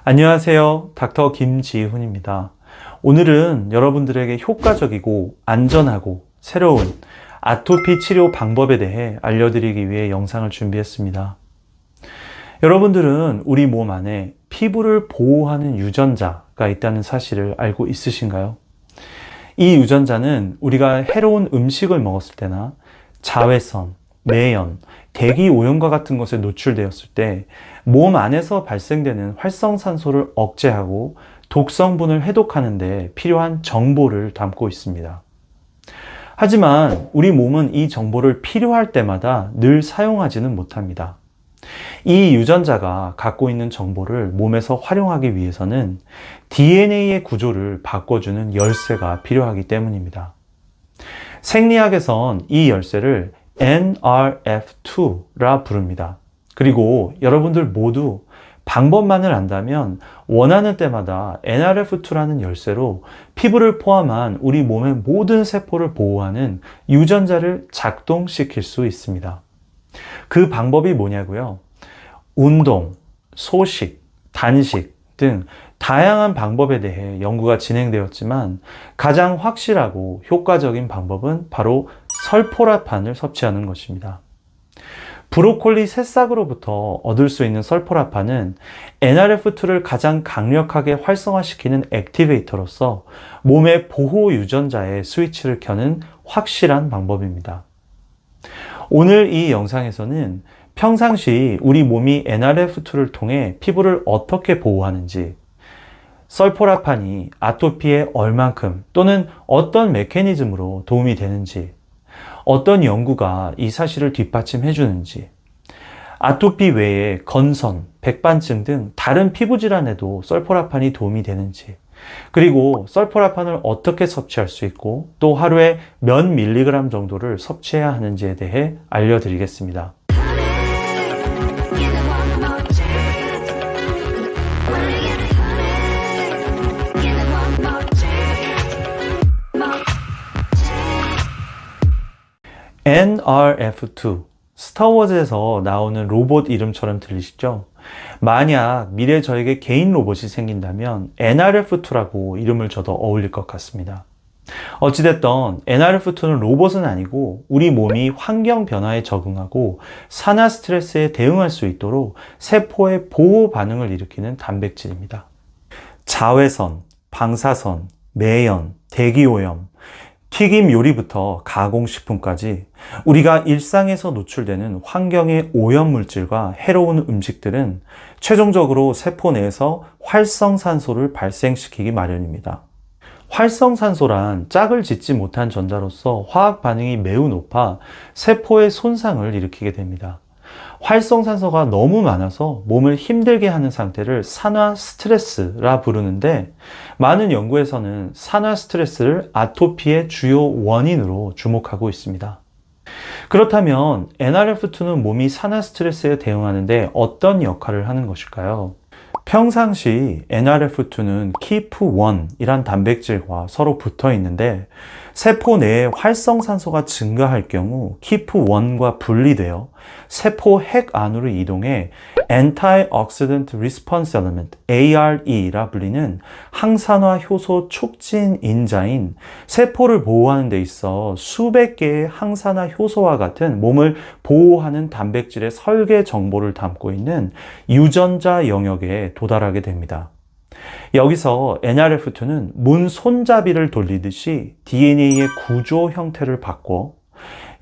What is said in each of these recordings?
안녕하세요. 닥터 김지훈입니다. 오늘은 여러분들에게 효과적이고 안전하고 새로운 아토피 치료 방법에 대해 알려드리기 위해 영상을 준비했습니다. 여러분들은 우리 몸 안에 피부를 보호하는 유전자가 있다는 사실을 알고 있으신가요? 이 유전자는 우리가 해로운 음식을 먹었을 때나 자외선, 매연, 대기 오염과 같은 것에 노출되었을 때 몸 안에서 발생되는 활성산소를 억제하고 독성분을 해독하는 데 필요한 정보를 담고 있습니다. 하지만 우리 몸은 이 정보를 필요할 때마다 늘 사용하지는 못합니다. 이 유전자가 갖고 있는 정보를 몸에서 활용하기 위해서는 DNA의 구조를 바꿔주는 열쇠가 필요하기 때문입니다. 생리학에선 이 열쇠를 NRF2라 부릅니다. 그리고 여러분들 모두 방법만을 안다면 원하는 때마다 NRF2라는 열쇠로 피부를 포함한 우리 몸의 모든 세포를 보호하는 유전자를 작동시킬 수 있습니다. 그 방법이 뭐냐고요? 운동, 소식, 단식 등 다양한 방법에 대해 연구가 진행되었지만 가장 확실하고 효과적인 방법은 바로 설포라판을 섭취하는 것입니다. 브로콜리 새싹으로부터 얻을 수 있는 설포라판은 NRF2를 가장 강력하게 활성화시키는 액티베이터로서 몸의 보호 유전자의 스위치를 켜는 확실한 방법입니다. 오늘 이 영상에서는 평상시 우리 몸이 NRF2를 통해 피부를 어떻게 보호하는지, 설포라판이 아토피에 얼만큼 또는 어떤 메커니즘으로 도움이 되는지, 어떤 연구가 이 사실을 뒷받침해 주는지, 아토피 외에 건선, 백반증 등 다른 피부 질환에도 설포라판이 도움이 되는지, 그리고 설포라판을 어떻게 섭취할 수 있고 또 하루에 몇 밀리그램 정도를 섭취해야 하는지에 대해 알려드리겠습니다. NRF2, 스타워즈에서 나오는 로봇 이름처럼 들리시죠? 만약 미래에 저에게 개인 로봇이 생긴다면 NRF2라고 이름을 줘도 어울릴 것 같습니다. 어찌됐든 NRF2는 로봇은 아니고 우리 몸이 환경 변화에 적응하고 산화 스트레스에 대응할 수 있도록 세포의 보호 반응을 일으키는 단백질입니다. 자외선, 방사선, 매연, 대기오염, 튀김 요리부터 가공식품까지 우리가 일상에서 노출되는 환경의 오염물질과 해로운 음식들은 최종적으로 세포 내에서 활성산소를 발생시키기 마련입니다. 활성산소란 짝을 짓지 못한 전자로서 화학 반응이 매우 높아 세포의 손상을 일으키게 됩니다. 활성산소가 너무 많아서 몸을 힘들게 하는 상태를 산화 스트레스라 부르는데, 많은 연구에서는 산화 스트레스를 아토피의 주요 원인으로 주목하고 있습니다. 그렇다면 NRF2는 몸이 산화 스트레스에 대응하는데 어떤 역할을 하는 것일까요? 평상시 NRF2는 KEAP1이란 단백질과 서로 붙어 있는데, 세포 내에 활성산소가 증가할 경우 KEAP1과 분리되어 세포 핵 안으로 이동해 Antioxidant Response Element, ARE라 불리는 항산화 효소 촉진 인자인, 세포를 보호하는 데 있어 수백 개의 항산화 효소와 같은 몸을 보호하는 단백질의 설계 정보를 담고 있는 유전자 영역에 도달하게 됩니다. 여기서 NRF2는 문 손잡이를 돌리듯이 DNA의 구조 형태를 바꿔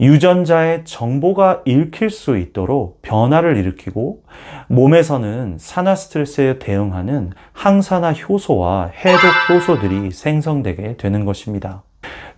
유전자의 정보가 읽힐 수 있도록 변화를 일으키고, 몸에서는 산화 스트레스에 대응하는 항산화 효소와 해독 효소들이 생성되게 되는 것입니다.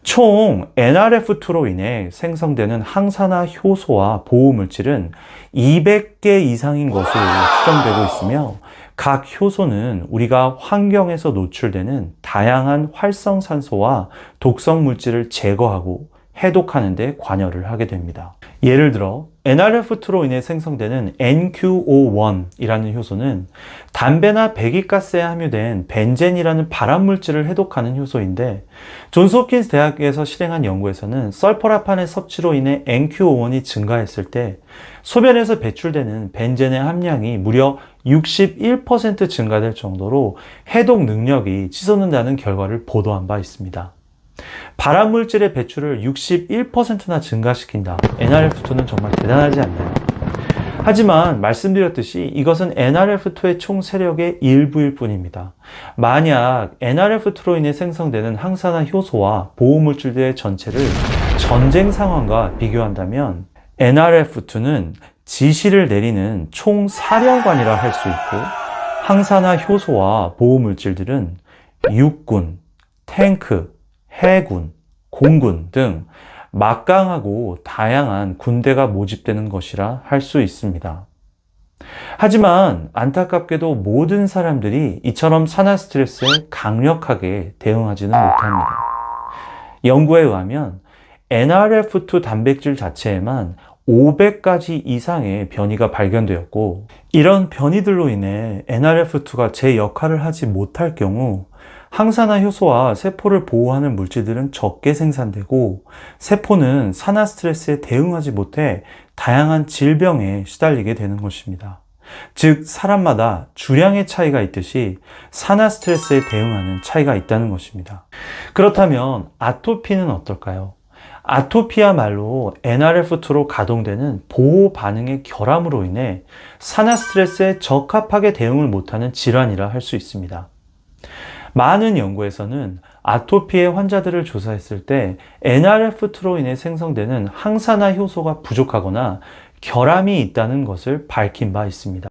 총 NRF2로 인해 생성되는 항산화 효소와 보호물질은 200개 이상인 것으로 추정되고 있으며, 각 효소는 우리가 환경에서 노출되는 다양한 활성산소와 독성물질을 제거하고 해독하는 데 관여를 하게 됩니다. 예를 들어 NRF2로 인해 생성되는 NQO1이라는 효소는 담배나 배기가스에 함유된 벤젠이라는 발암물질을 해독하는 효소인데, 존스 홉킨스 대학에서 실행한 연구에서는 설포라판의 섭취로 인해 NQO1이 증가했을 때 소변에서 배출되는 벤젠의 함량이 무려 61% 증가될 정도로 해독 능력이 치솟는다는 결과를 보도한 바 있습니다. 발암물질의 배출을 61%나 증가시킨다. NRF2는 정말 대단하지 않나요? 하지만 말씀드렸듯이 이것은 NRF2의 총 세력의 일부일 뿐입니다. 만약 NRF2로 인해 생성되는 항산화 효소와 보호물질들의 전체를 전쟁 상황과 비교한다면 NRF2는 지시를 내리는 총사령관이라 할 수 있고, 항산화 효소와 보호물질들은 육군, 탱크, 해군, 공군 등 막강하고 다양한 군대가 모집되는 것이라 할 수 있습니다. 하지만 안타깝게도 모든 사람들이 이처럼 산화 스트레스에 강력하게 대응하지는 못합니다. 연구에 의하면 NRF2 단백질 자체에만 500가지 이상의 변이가 발견되었고, 이런 변이들로 인해 NRF2가 제 역할을 하지 못할 경우 항산화 효소와 세포를 보호하는 물질들은 적게 생산되고, 세포는 산화 스트레스에 대응하지 못해 다양한 질병에 시달리게 되는 것입니다. 즉, 사람마다 주량의 차이가 있듯이 산화 스트레스에 대응하는 차이가 있다는 것입니다. 그렇다면 아토피는 어떨까요? 아토피야말로 NRF2로 가동되는 보호 반응의 결함으로 인해 산화 스트레스에 적합하게 대응을 못하는 질환이라 할 수 있습니다. 많은 연구에서는 아토피의 환자들을 조사했을 때 NRF2로 인해 생성되는 항산화 효소가 부족하거나 결함이 있다는 것을 밝힌 바 있습니다.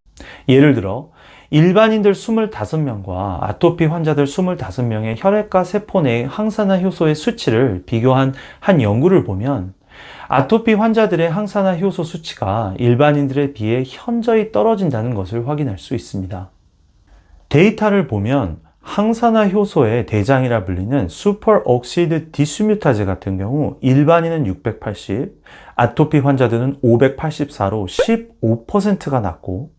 예를 들어 일반인들 25명과 아토피 환자들 25명의 혈액과 세포 내의 항산화 효소의 수치를 비교한 한 연구를 보면 아토피 환자들의 항산화 효소 수치가 일반인들에 비해 현저히 떨어진다는 것을 확인할 수 있습니다. 데이터를 보면 항산화 효소의 대장이라 불리는 슈퍼옥시드 디스뮤타제 같은 경우 일반인은 680, 아토피 환자들은 584로 15%가 낮고,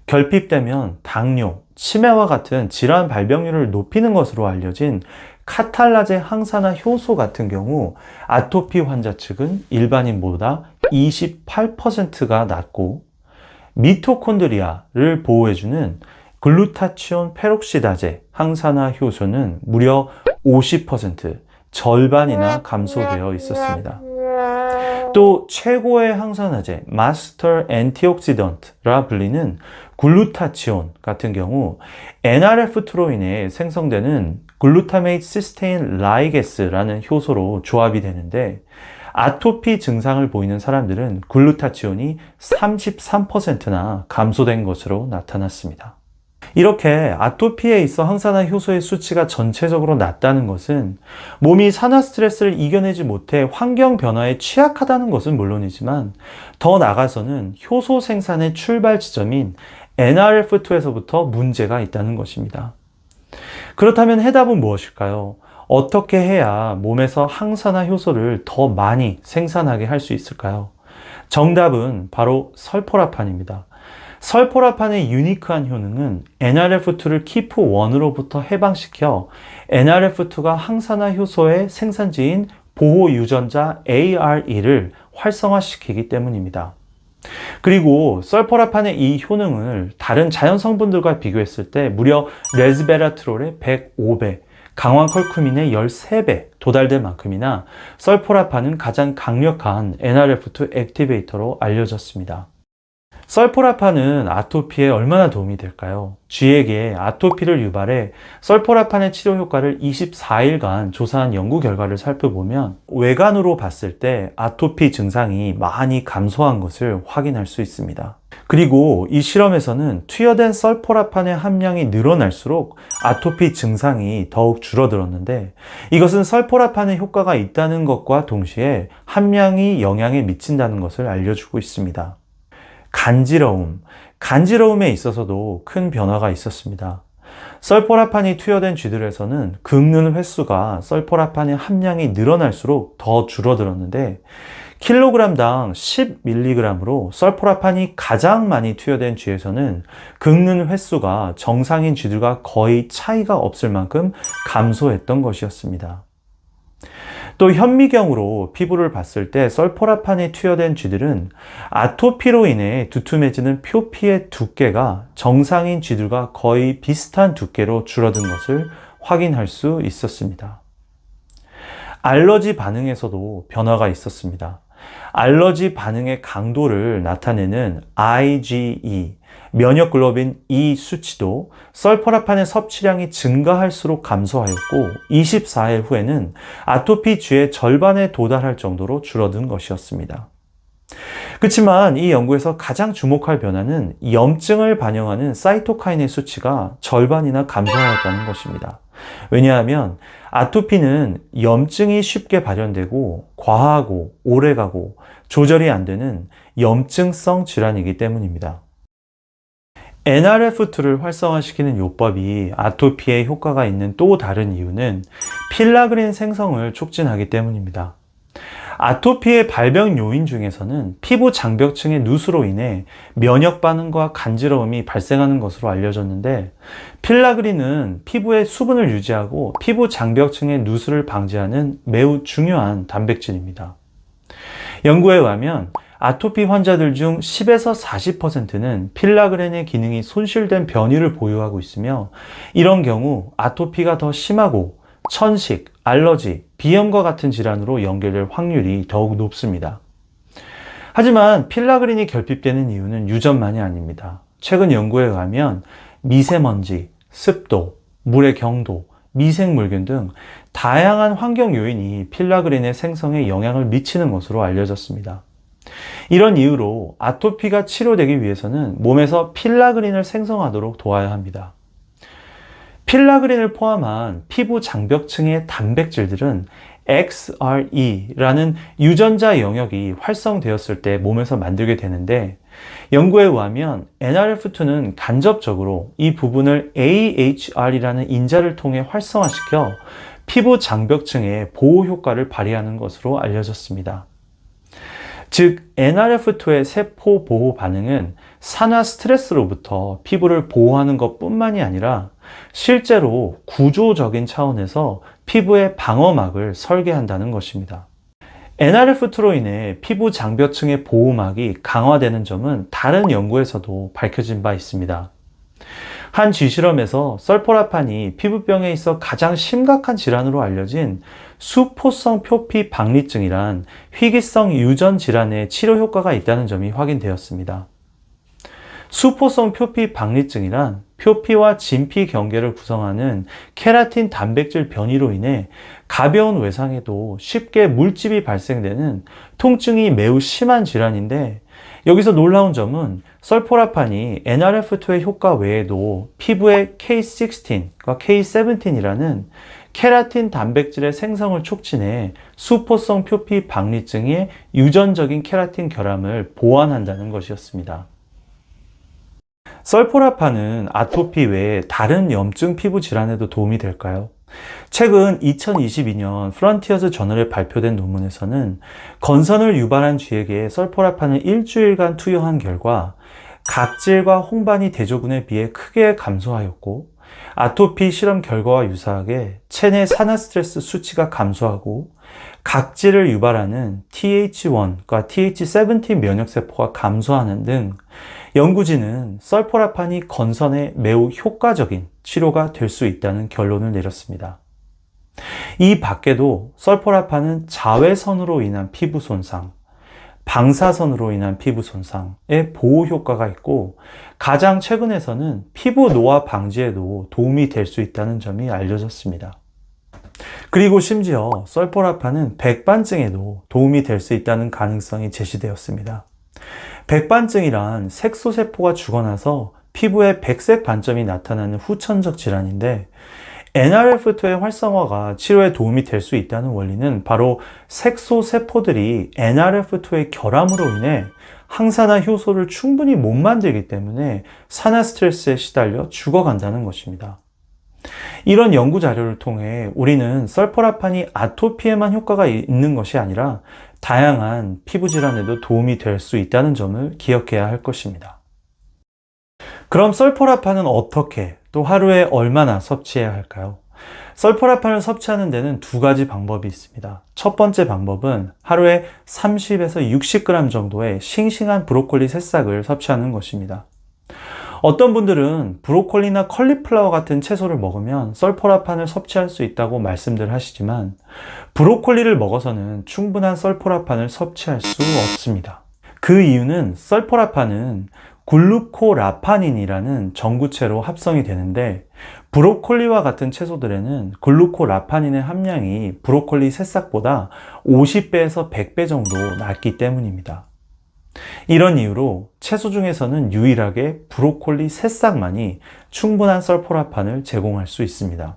결핍되면 당뇨, 치매와 같은 질환 발병률을 높이는 것으로 알려진 카탈라제 항산화 효소 같은 경우 아토피 환자 측은 일반인보다 28%가 낮고, 미토콘드리아를 보호해주는 글루타치온 페록시다제 항산화 효소는 무려 50%, 절반이나 감소되어 있었습니다. 또 최고의 항산화제 마스터 엔티옥시던트라 불리는 글루타치온 같은 경우 NRF2로 인해 생성되는 글루타메이트 시스테인 라이게스라는 효소로 조합이 되는데, 아토피 증상을 보이는 사람들은 글루타치온이 33%나 감소된 것으로 나타났습니다. 이렇게 아토피에 있어 항산화 효소의 수치가 전체적으로 낮다는 것은 몸이 산화 스트레스를 이겨내지 못해 환경 변화에 취약하다는 것은 물론이지만, 더 나아가서는 효소 생산의 출발 지점인 NRF2에서부터 문제가 있다는 것입니다. 그렇다면 해답은 무엇일까요? 어떻게 해야 몸에서 항산화 효소를 더 많이 생산하게 할 수 있을까요? 정답은 바로 설포라판입니다. 설포라판의 유니크한 효능은 NRF2를 키프1으로부터 해방시켜 NRF2가 항산화 효소의 생산지인 보호 유전자 ARE를 활성화시키기 때문입니다. 그리고 설포라판의 이 효능을 다른 자연 성분들과 비교했을 때 무려 레스베라트롤의 105배, 강황컬큐민의 13배 도달될 만큼이나 설포라판은 가장 강력한 NRF2 액티베이터로 알려졌습니다. 설포라판은 아토피에 얼마나 도움이 될까요? 쥐에게 아토피를 유발해 설포라판의 치료 효과를 24일간 조사한 연구 결과를 살펴보면 외관으로 봤을 때 아토피 증상이 많이 감소한 것을 확인할 수 있습니다. 그리고 이 실험에서는 투여된 설포라판의 함량이 늘어날수록 아토피 증상이 더욱 줄어들었는데, 이것은 설포라판의 효과가 있다는 것과 동시에 함량이 영향에 미친다는 것을 알려주고 있습니다. 간지러움에 있어서도 큰 변화가 있었습니다. 설포라판이 투여된 쥐들에서는 긁는 횟수가 설포라판의 함량이 늘어날수록 더 줄어들었는데, 킬로그램당 10mg으로 설포라판이 가장 많이 투여된 쥐에서는 긁는 횟수가 정상인 쥐들과 거의 차이가 없을 만큼 감소했던 것이었습니다. 또 현미경으로 피부를 봤을 때 설포라판이 투여된 쥐들은 아토피로 인해 두툼해지는 표피의 두께가 정상인 쥐들과 거의 비슷한 두께로 줄어든 것을 확인할 수 있었습니다. 알러지 반응에서도 변화가 있었습니다. 알러지 반응의 강도를 나타내는 IgE, 면역글로빈 E 수치도 설포라판의 섭취량이 증가할수록 감소하였고 24일 후에는 아토피 쥐의 절반에 도달할 정도로 줄어든 것이었습니다. 그렇지만 이 연구에서 가장 주목할 변화는 염증을 반영하는 사이토카인의 수치가 절반이나 감소하였다는 것입니다. 왜냐하면 아토피는 염증이 쉽게 발현되고 과하고 오래가고 조절이 안 되는 염증성 질환이기 때문입니다. NRF2를 활성화시키는 요법이 아토피에 효과가 있는 또 다른 이유는 필라그린 생성을 촉진하기 때문입니다. 아토피의 발병 요인 중에서는 피부 장벽층의 누수로 인해 면역 반응과 간지러움이 발생하는 것으로 알려졌는데, 필라그린은 피부의 수분을 유지하고 피부 장벽층의 누수를 방지하는 매우 중요한 단백질입니다. 연구에 의하면 아토피 환자들 중 10에서 40%는 필라그린의 기능이 손실된 변이를 보유하고 있으며, 이런 경우 아토피가 더 심하고 천식, 알러지, 비염과 같은 질환으로 연결될 확률이 더욱 높습니다. 하지만 필라그린이 결핍되는 이유는 유전만이 아닙니다. 최근 연구에 의하면 미세먼지, 습도, 물의 경도, 미생물균 등 다양한 환경 요인이 필라그린의 생성에 영향을 미치는 것으로 알려졌습니다. 이런 이유로 아토피가 치료되기 위해서는 몸에서 필라그린을 생성하도록 도와야 합니다. 필라그린을 포함한 피부 장벽층의 단백질들은 XRE라는 유전자 영역이 활성되었을 때 몸에서 만들게 되는데, 연구에 의하면 NRF2는 간접적으로 이 부분을 AHR이라는 인자를 통해 활성화시켜 피부 장벽층의 보호 효과를 발휘하는 것으로 알려졌습니다. 즉, NRF2의 세포 보호 반응은 산화 스트레스로부터 피부를 보호하는 것뿐만이 아니라 실제로 구조적인 차원에서 피부의 방어막을 설계한다는 것입니다. NRF2로 인해 피부 장벽층의 보호막이 강화되는 점은 다른 연구에서도 밝혀진 바 있습니다. 한 쥐실험에서 설포라판이 피부병에 있어 가장 심각한 질환으로 알려진 수포성 표피 박리증이란 희귀성 유전 질환의 치료 효과가 있다는 점이 확인되었습니다. 수포성 표피 박리증이란 표피와 진피 경계를 구성하는 케라틴 단백질 변이로 인해 가벼운 외상에도 쉽게 물집이 발생되는 통증이 매우 심한 질환인데, 여기서 놀라운 점은 설포라판이 NRF2의 효과 외에도 피부의 K16과 K17이라는 케라틴 단백질의 생성을 촉진해 수포성 표피 박리증의 유전적인 케라틴 결함을 보완한다는 것이었습니다. 설포라판은 아토피 외에 다른 염증 피부 질환에도 도움이 될까요? 최근 2022년 프론티어스 저널에 발표된 논문에서는 건선을 유발한 쥐에게 설포라판을 일주일간 투여한 결과 각질과 홍반이 대조군에 비해 크게 감소하였고, 아토피 실험 결과와 유사하게 체내 산화 스트레스 수치가 감소하고 각질을 유발하는 TH1과 TH17 면역세포가 감소하는 등 연구진은 설포라판이 건선에 매우 효과적인 치료가 될 수 있다는 결론을 내렸습니다. 이 밖에도 설포라판은 자외선으로 인한 피부 손상, 방사선으로 인한 피부 손상에 보호 효과가 있고, 가장 최근에서는 피부 노화 방지에도 도움이 될 수 있다는 점이 알려졌습니다. 그리고 심지어 설포라판은 백반증에도 도움이 될 수 있다는 가능성이 제시되었습니다. 백반증이란 색소세포가 죽어나서 피부에 백색 반점이 나타나는 후천적 질환인데, NRF2의 활성화가 치료에 도움이 될 수 있다는 원리는 바로 색소세포들이 NRF2의 결함으로 인해 항산화 효소를 충분히 못 만들기 때문에 산화 스트레스에 시달려 죽어간다는 것입니다. 이런 연구 자료를 통해 우리는 설포라판이 아토피에만 효과가 있는 것이 아니라 다양한 피부 질환에도 도움이 될 수 있다는 점을 기억해야 할 것입니다. 그럼 썰포라판은 어떻게 또 하루에 얼마나 섭취해야 할까요? 썰포라판을 섭취하는 데는 두 가지 방법이 있습니다. 첫 번째 방법은 하루에 30에서 60g 정도의 싱싱한 브로콜리 새싹을 섭취하는 것입니다. 어떤 분들은 브로콜리나 컬리플라워 같은 채소를 먹으면 썰포라판을 섭취할 수 있다고 말씀들 하시지만 브로콜리를 먹어서는 충분한 썰포라판을 섭취할 수 없습니다. 그 이유는 썰포라판은 글루코라파닌이라는 전구체로 합성이 되는데 브로콜리와 같은 채소들에는 글루코라파닌의 함량이 브로콜리 새싹보다 50배에서 100배 정도 낮기 때문입니다. 이런 이유로 채소 중에서는 유일하게 브로콜리 새싹만이 충분한 썰포라판을 제공할 수 있습니다.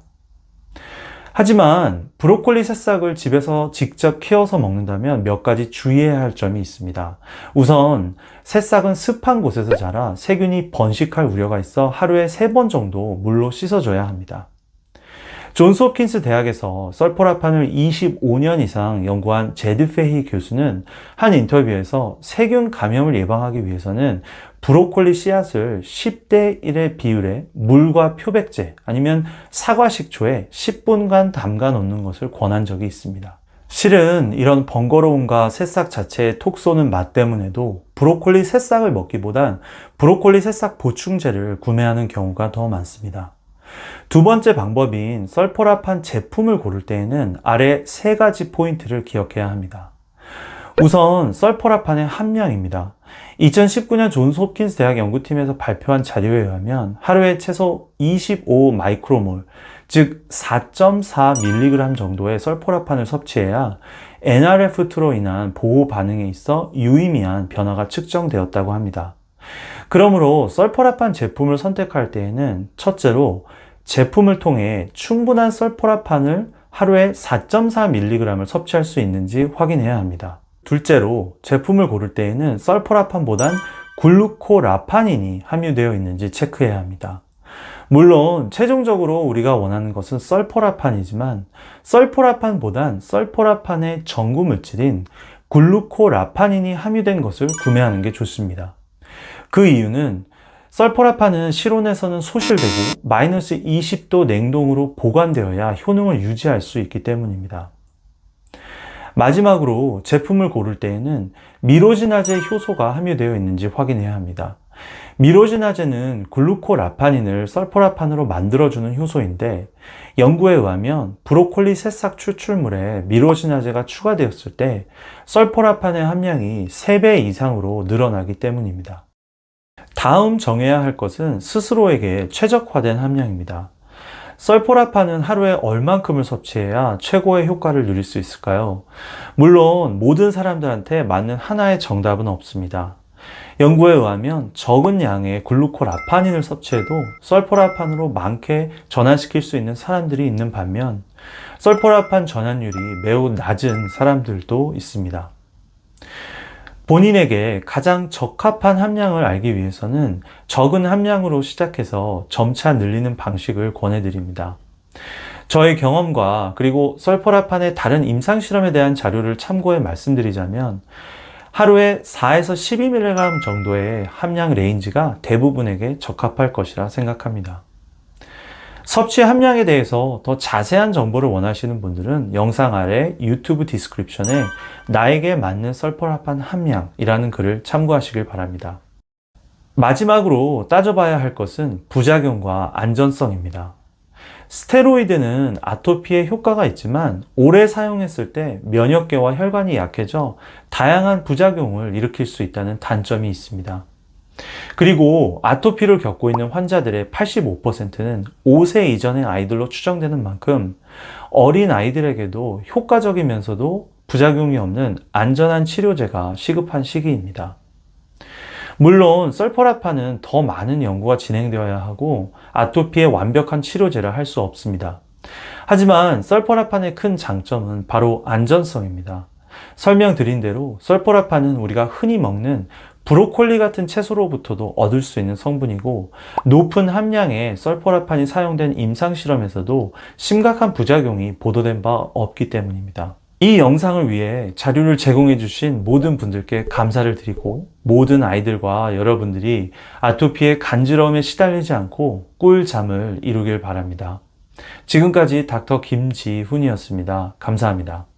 하지만 브로콜리 새싹을 집에서 직접 키워서 먹는다면 몇 가지 주의해야 할 점이 있습니다. 우선 새싹은 습한 곳에서 자라 세균이 번식할 우려가 있어 하루에 3번 정도 물로 씻어줘야 합니다. 존스홉킨스 대학에서 썰포라판을 25년 이상 연구한 제드 페히 교수는 한 인터뷰에서 세균 감염을 예방하기 위해서는 브로콜리 씨앗을 10대 1의 비율의 물과 표백제 아니면 사과 식초에 10분간 담가 놓는 것을 권한 적이 있습니다. 실은 이런 번거로움과 새싹 자체의 톡 쏘는 맛 때문에도 브로콜리 새싹을 먹기보단 브로콜리 새싹 보충제를 구매하는 경우가 더 많습니다. 두 번째 방법인 썰포라판 제품을 고를 때에는 아래 3가지 포인트를 기억해야 합니다. 우선 썰포라판의 함량입니다. 2019년 존스홉킨스 대학 연구팀에서 발표한 자료에 의하면 하루에 최소 25 마이크로몰, 즉 4.4mg 정도의 썰포라판을 섭취해야 NRF2로 인한 보호 반응에 있어 유의미한 변화가 측정되었다고 합니다. 그러므로 썰포라판 제품을 선택할 때에는 첫째로 제품을 통해 충분한 썰포라판을 하루에 4.4mg을 섭취할 수 있는지 확인해야 합니다. 둘째로 제품을 고를 때에는 썰포라판보단 글루코라파닌이 함유되어 있는지 체크해야 합니다. 물론 최종적으로 우리가 원하는 것은 썰포라판이지만 썰포라판보단 썰포라판의 전구 물질인 글루코라파닌이 함유된 것을 구매하는 게 좋습니다. 그 이유는 썰포라판은 실온에서는 소실되고 마이너스 20도 냉동으로 보관되어야 효능을 유지할 수 있기 때문입니다. 마지막으로 제품을 고를 때에는 미로지나제 효소가 함유되어 있는지 확인해야 합니다. 미로지나제는 글루코라파닌을 썰포라판으로 만들어주는 효소인데 연구에 의하면 브로콜리 새싹 추출물에 미로지나제가 추가되었을 때 썰포라판의 함량이 3배 이상으로 늘어나기 때문입니다. 다음 정해야 할 것은 스스로에게 최적화된 함량입니다. 썰포라판은 하루에 얼만큼을 섭취해야 최고의 효과를 누릴 수 있을까요? 물론 모든 사람들한테 맞는 하나의 정답은 없습니다. 연구에 의하면 적은 양의 글루코라파닌을 섭취해도 썰포라판으로 많게 전환시킬 수 있는 사람들이 있는 반면 썰포라판 전환율이 매우 낮은 사람들도 있습니다. 본인에게 가장 적합한 함량을 알기 위해서는 적은 함량으로 시작해서 점차 늘리는 방식을 권해드립니다. 저의 경험과 그리고 썰포라판의 다른 임상실험에 대한 자료를 참고해 말씀드리자면 하루에 4에서 12mg 정도의 함량 레인지가 대부분에게 적합할 것이라 생각합니다. 섭취 함량에 대해서 더 자세한 정보를 원하시는 분들은 영상 아래 유튜브 디스크립션에 나에게 맞는 썰포라판 함량이라는 글을 참고하시길 바랍니다. 마지막으로 따져봐야 할 것은 부작용과 안전성입니다. 스테로이드는 아토피에 효과가 있지만 오래 사용했을 때 면역계와 혈관이 약해져 다양한 부작용을 일으킬 수 있다는 단점이 있습니다. 그리고 아토피를 겪고 있는 환자들의 85%는 5세 이전의 아이들로 추정되는 만큼 어린 아이들에게도 효과적이면서도 부작용이 없는 안전한 치료제가 시급한 시기입니다. 물론 썰포라판은 더 많은 연구가 진행되어야 하고 아토피의 완벽한 치료제를 할 수 없습니다. 하지만 썰포라판의 큰 장점은 바로 안전성입니다. 설명드린 대로 썰포라판은 우리가 흔히 먹는 브로콜리 같은 채소로부터도 얻을 수 있는 성분이고 높은 함량의 썰포라판이 사용된 임상실험에서도 심각한 부작용이 보도된 바 없기 때문입니다. 이 영상을 위해 자료를 제공해 주신 모든 분들께 감사를 드리고 모든 아이들과 여러분들이 아토피의 간지러움에 시달리지 않고 꿀잠을 이루길 바랍니다. 지금까지 닥터 김지훈이었습니다. 감사합니다.